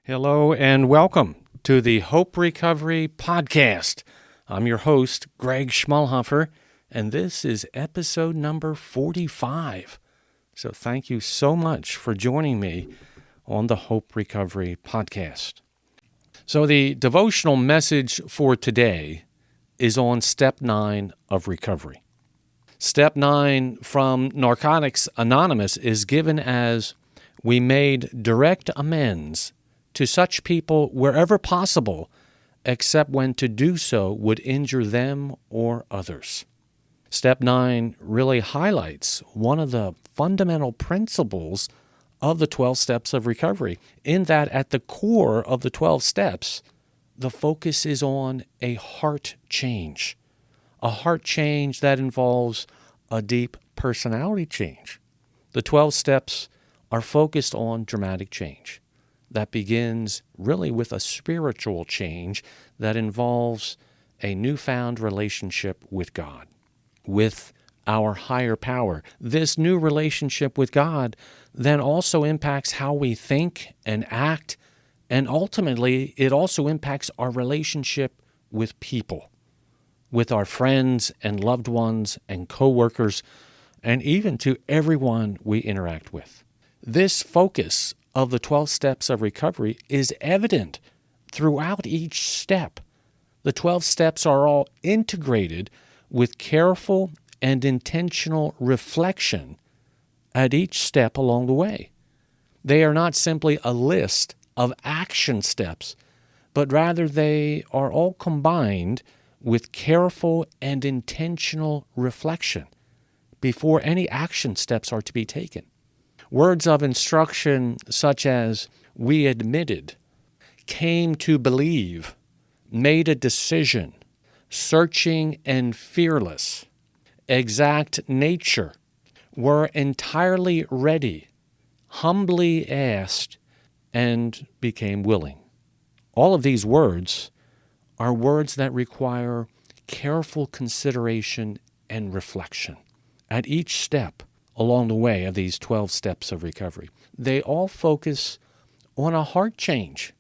Hello and welcome to the Hope Recovery Podcast. I'm your host, Greg Schmalhofer, and this is episode number 45. So thank you so much for joining me on the Hope Recovery Podcast. So the devotional message for today is on Step 9 of recovery. Step 9 from Narcotics Anonymous is given as, "We made direct amends to such people wherever possible, except when to do so would injure them or others." Step 9 really highlights one of the fundamental principles of the 12 steps of recovery, in that at the core of the 12 steps, the focus is on a heart change that involves a deep personality change. The 12 steps are focused on dramatic change that begins really with a spiritual change that involves a newfound relationship with God, with our higher power. This new relationship with God then also impacts how we think and act, and ultimately it also impacts our relationship with people, with our friends and loved ones and coworkers, and even to everyone we interact with. This focus of the 12 steps of recovery is evident throughout each step. The 12 steps are all integrated with careful and intentional reflection at each step along the way. They are not simply a list of action steps, but rather they are all combined with careful and intentional reflection before any action steps are to be taken. Words of instruction such as "we admitted," "came to believe," "made a decision," "searching and fearless," "exact nature," "were entirely ready," "humbly asked," and "became willing." All of these words are words that require careful consideration and reflection at each step along the way of these 12 steps of recovery. They all focus on a heart change,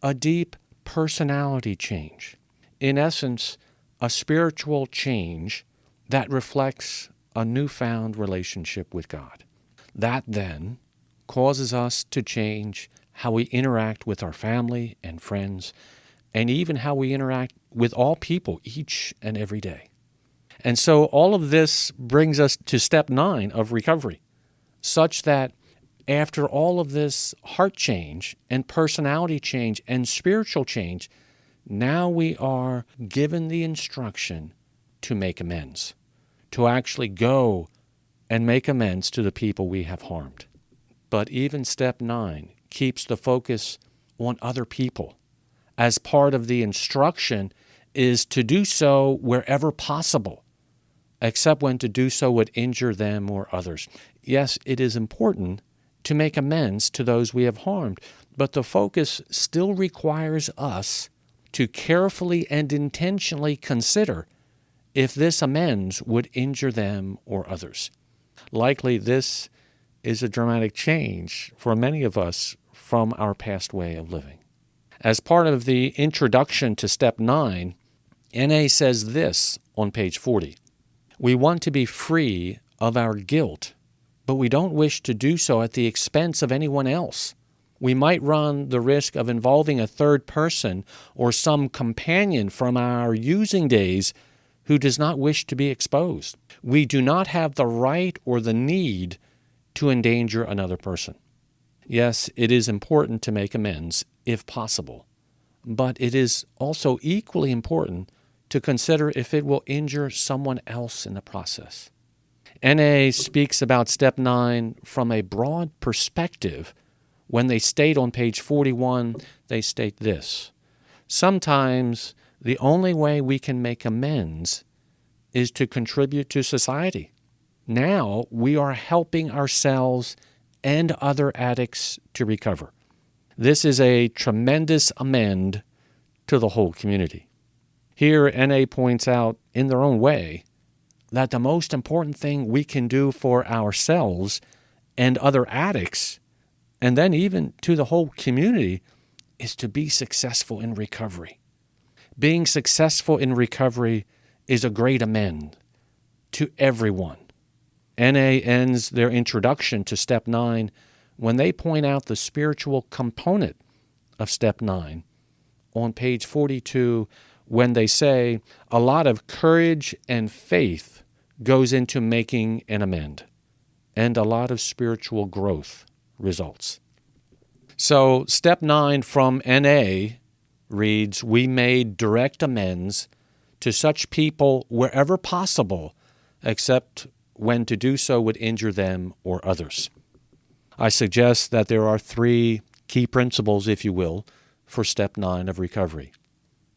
a deep personality change. In essence, a spiritual change that reflects a newfound relationship with God. That then causes us to change how we interact with our family and friends, and even how we interact with all people each and every day. And so all of this brings us to step 9 of recovery, such that after all of this heart change and personality change and spiritual change, now we are given the instruction to make amends, to actually go and make amends to the people we have harmed. But even step 9 keeps the focus on other people, as part of the instruction is to do so wherever possible, except when to do so would injure them or others. Yes, it is important to make amends to those we have harmed, but the focus still requires us to carefully and intentionally consider if this amends would injure them or others. Likely this is a dramatic change for many of us from our past way of living. As part of the introduction to Step 9, N.A. says this on page 40. "We want to be free of our guilt, but we don't wish to do so at the expense of anyone else. We might run the risk of involving a third person or some companion from our using days who does not wish to be exposed. We do not have the right or the need to endanger another person." Yes, it is important to make amends if possible, but it is also equally important to consider if it will injure someone else in the process. N.A. speaks about Step 9 from a broad perspective. When they state on page 41, they state this: "Sometimes the only way we can make amends is to contribute to society. Now we are helping ourselves and other addicts to recover. This is a tremendous amend to the whole community." Here, N.A. points out, in their own way, that the most important thing we can do for ourselves and other addicts, and then even to the whole community, is to be successful in recovery. Being successful in recovery is a great amend to everyone. NA ends their introduction to Step 9 when they point out the spiritual component of Step 9 on page 42 when they say a lot of courage and faith goes into making an amend, and a lot of spiritual growth results. So Step 9 from NA reads, we made direct amends to such people wherever possible, except when to do so would injure them or others. I suggest that there are 3 key principles, if you will, for Step 9 of recovery.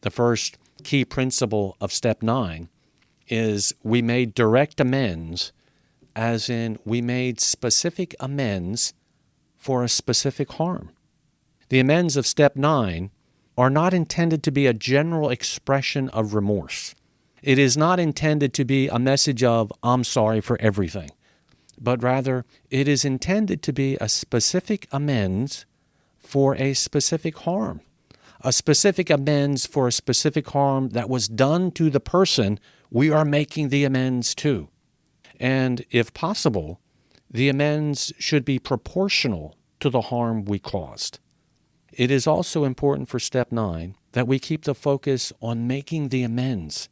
The first key principle of Step 9 is we made direct amends, as in we made specific amends for a specific harm. The amends of Step 9 are not intended to be a general expression of remorse. It is not intended to be a message of, I'm sorry for everything, but rather it is intended to be a specific amends for a specific harm, a specific amends for a specific harm that was done to the person we are making the amends to. And if possible, the amends should be proportional to the harm we caused. It is also important for Step 9 that we keep the focus on making the amends.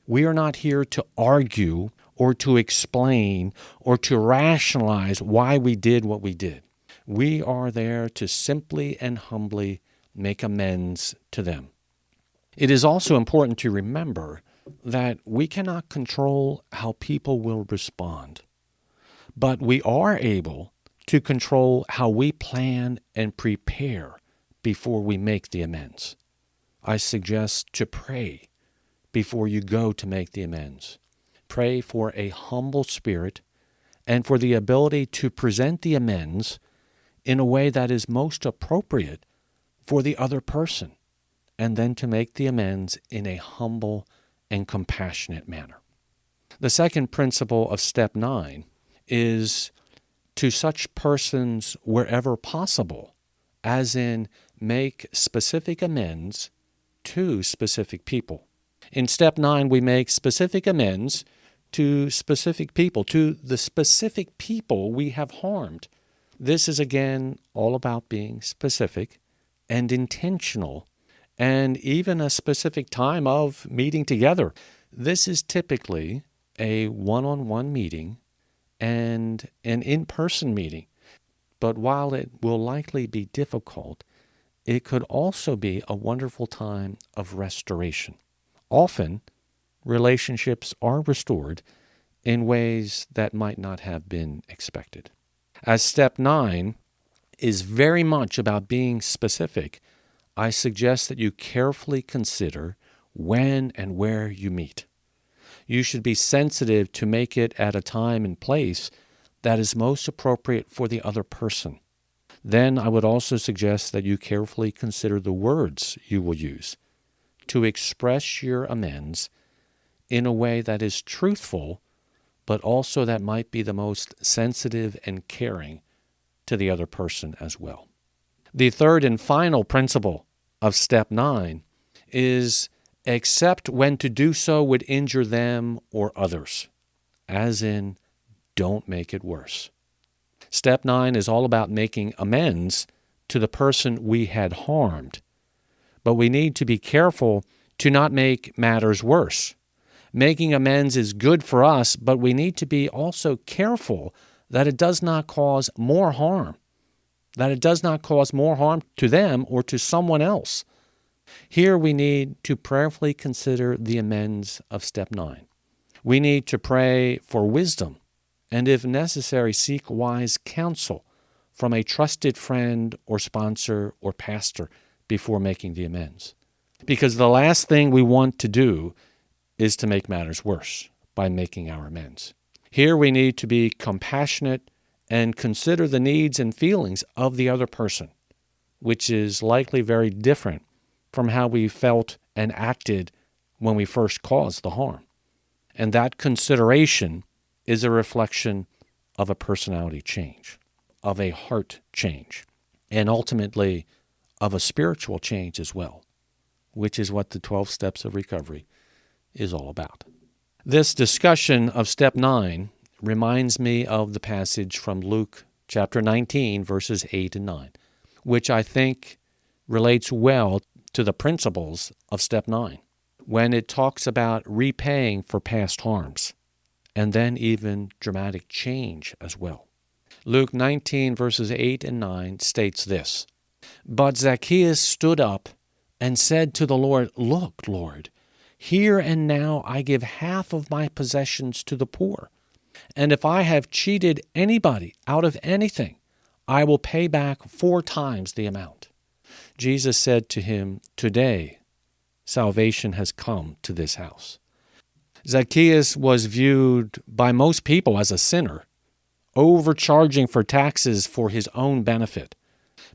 We are not here to argue or to explain or to rationalize why we did what we did. We are there to simply and humbly make amends to them. It is also important to remember that we cannot control how people will respond, but we are able to control how we plan and prepare before we make the amends. I suggest to pray before you go to make the amends. Pray for a humble spirit and for the ability to present the amends in a way that is most appropriate for the other person, and then to make the amends in a humble and compassionate manner. The second principle of Step 9 is to such persons wherever possible, as in make specific amends to specific people. In Step 9, we make specific amends to specific people, to the specific people we have harmed. This is, again, all about being specific and intentional, and even a specific time of meeting together. This is typically a one-on-one meeting and an in-person meeting. But while it will likely be difficult, it could also be a wonderful time of restoration. Often, relationships are restored in ways that might not have been expected. As Step 9 is very much about being specific, I suggest that you carefully consider when and where you meet. You should be sensitive to make it at a time and place that is most appropriate for the other person. Then I would also suggest that you carefully consider the words you will use to express your amends in a way that is truthful, but also that might be the most sensitive and caring to the other person as well. The third and final principle of Step 9 is accept when to do so would injure them or others, as in don't make it worse. Step 9 is all about making amends to the person we had harmed, but we need to be careful to not make matters worse. Making amends is good for us, but we need to be also careful that it does not cause more harm, that it does not cause more harm to them or to someone else. Here we need to prayerfully consider the amends of Step 9. We need to pray for wisdom and, if necessary, seek wise counsel from a trusted friend or sponsor or pastor before making the amends. Because the last thing we want to do is to make matters worse by making our amends. Here we need to be compassionate and consider the needs and feelings of the other person, which is likely very different from how we felt and acted when we first caused the harm. And that consideration is a reflection of a personality change, of a heart change, and ultimately of a spiritual change as well, which is what the 12 steps of recovery is all about. This discussion of step 9 reminds me of the passage from Luke chapter 19, verses 8 and 9, which I think relates well to the principles of step 9, when it talks about repaying for past harms, and then even dramatic change as well. Luke 19, verses 8 and 9 states this, "But Zacchaeus stood up and said to the Lord, 'Look, Lord, here and now I give half of my possessions to the poor, and if I have cheated anybody out of anything, I will pay back 4 times the amount.' Jesus said to him, 'Today salvation has come to this house.'" Zacchaeus was viewed by most people as a sinner, overcharging for taxes for his own benefit.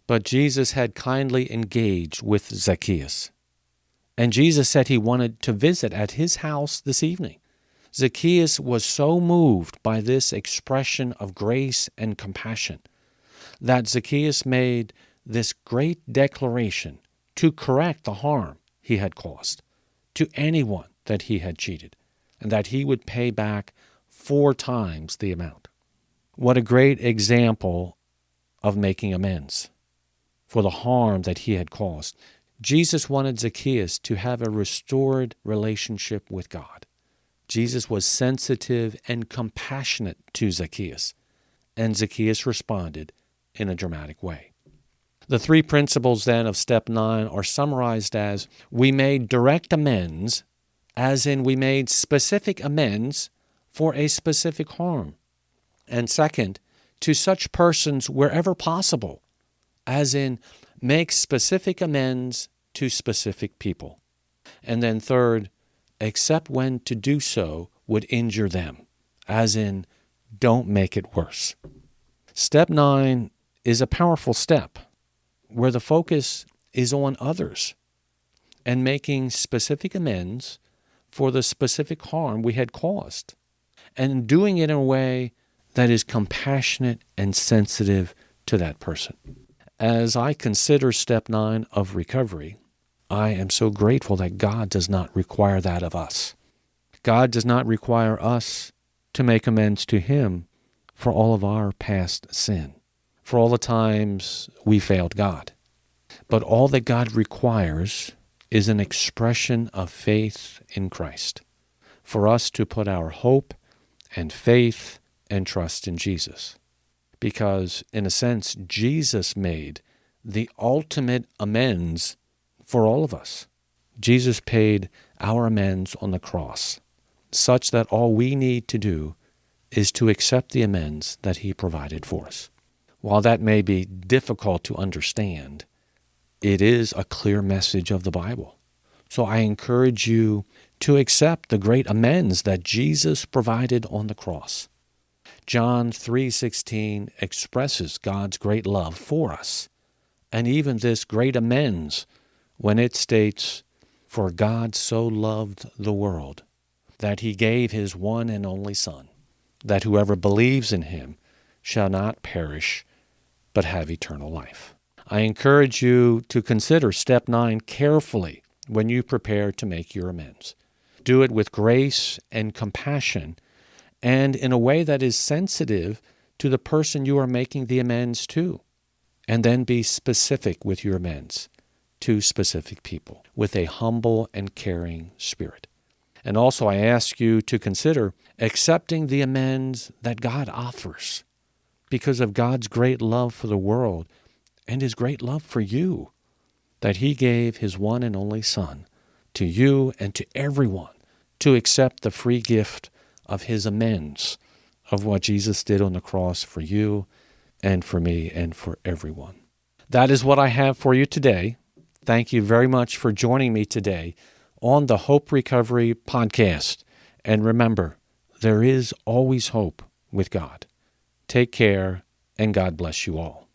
But Jesus had kindly engaged with Zacchaeus. And Jesus said he wanted to visit at his house this evening. Zacchaeus was so moved by this expression of grace and compassion that Zacchaeus made this great declaration to correct the harm he had caused to anyone that he had cheated, and that he would pay back 4 times the amount. What a great example of making amends for the harm that he had caused. Jesus wanted Zacchaeus to have a restored relationship with God. Jesus was sensitive and compassionate to Zacchaeus, and Zacchaeus responded in a dramatic way. The 3 principles then of step 9 are summarized as: we made direct amends, as in we made specific amends for a specific harm. And second, to such persons wherever possible, as in make specific amends to specific people. And then third, except when to do so would injure them, as in don't make it worse. Step 9 is a powerful step where the focus is on others and making specific amends for the specific harm we had caused, and doing it in a way that is compassionate and sensitive to that person. As I consider step 9 of recovery, I am so grateful that God does not require that of us. God does not require us to make amends to Him for all of our past sin, for all the times we failed God. But all that God requires is an expression of faith in Christ, for us to put our hope and faith and trust in Jesus. Because, in a sense, Jesus made the ultimate amends for all of us. Jesus paid our amends on the cross, such that all we need to do is to accept the amends that He provided for us. While that may be difficult to understand, it is a clear message of the Bible. So I encourage you to accept the great amends that Jesus provided on the cross. John 3:16 expresses God's great love for us, and even this great amends when it states, "For God so loved the world that He gave His one and only Son, that whoever believes in Him shall not perish, but have eternal life." I encourage you to consider step 9 carefully when you prepare to make your amends. Do it with grace and compassion, and in a way that is sensitive to the person you are making the amends to. And then be specific with your amends to specific people with a humble and caring spirit. And also I ask you to consider accepting the amends that God offers because of God's great love for the world and His great love for you, that He gave His one and only Son to you and to everyone to accept the free gift of His amends of what Jesus did on the cross for you and for me and for everyone. That is what I have for you today. Thank you very much for joining me today on the Hope Recovery podcast. And remember, there is always hope with God. Take care, and God bless you all.